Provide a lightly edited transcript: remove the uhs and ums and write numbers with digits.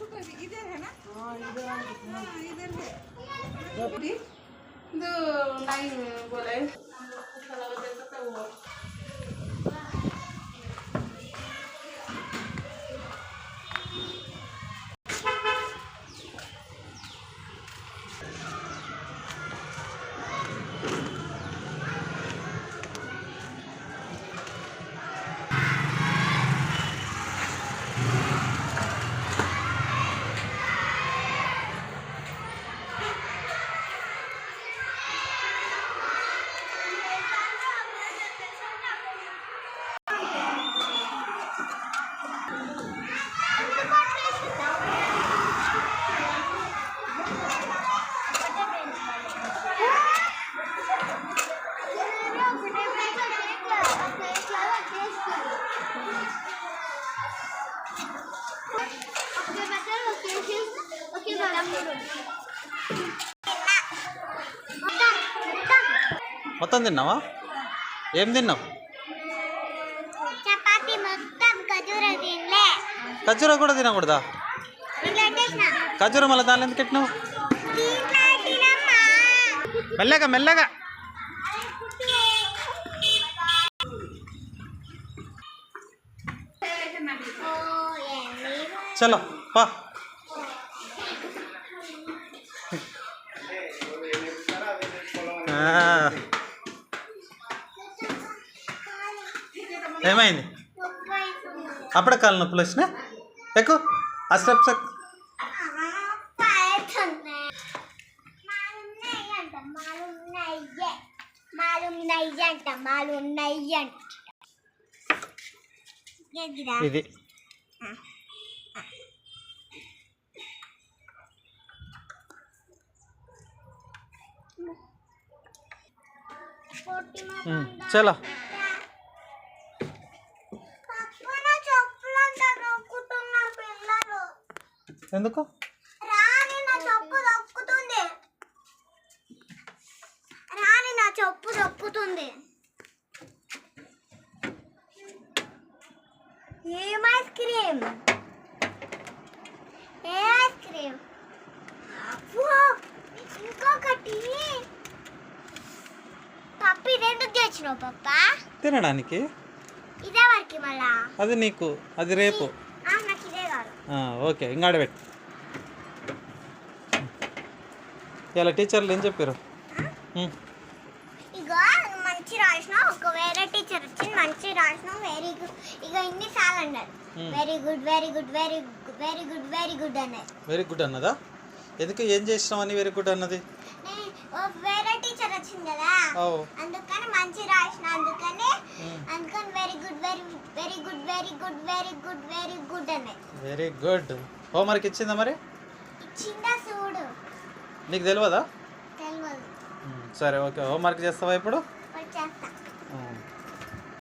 इधर है ना? इधर है। तो नहीं बोले మొత్తం తిన్నావా? ఏం తిన్నావు? చపాతీ మొత్తం ఖజూర తినలే. ఖజూర కూడా తినకూడదా? ఖజూర మళ్ళీ దానిలో ఎందుకు పెట్టినావు? మెల్లగా మెల్లగా. చలో పా. ఏమైంది? అప్పుడే కాళ్ళు నొప్పులు వచ్చినా? ఎక్కువ ఆ స్టెప్స్ ఇది చలో. ఎందుకు? రాని నా చెప్పు దొక్కుతుంది. ఏం ఐస్ క్రీమ్? ఏ ఐస్ క్రీమ్? ఇంకొకటి పప్పు. ఇదెందుకు తెచ్చినావు పప్ప? తినడానికి. ఇదే వరకు మళ్ళా అది నీకు, అది రేపు. నాకు ఇదే కాదు. ఓకే, ఇంకాడ పెట్టు. ఇలా టీచర్లు ఏం చెప్పారు? ఇగో మంచి రాసిన, ఒక వేరే టీచర్ వచ్చింది, మంచి రాసిన, వెరీ గుడ్. ఇక ఇన్నిసార్లు అన్నారు very good very good very good very good very good అన్నారు. వెరీ గుడ్ అన్నదా? ఎందుకు, ఏం చేసినావు అని వెరీ గుడ్ అన్నది? వేరే టీచర్ వచ్చింది కదా, అందుకని మంచి రాసిన, అందుకని very good very very good very good very good very good అన్నారు. Very good. హోంవర్క్ ఇచ్చిందా మరి? ఇచ్చిందా చూడు. నీకు తెలియదా? తెలియదు. సరే ఓకే, హోంవర్క్ చేస్తావా ఇప్పుడు?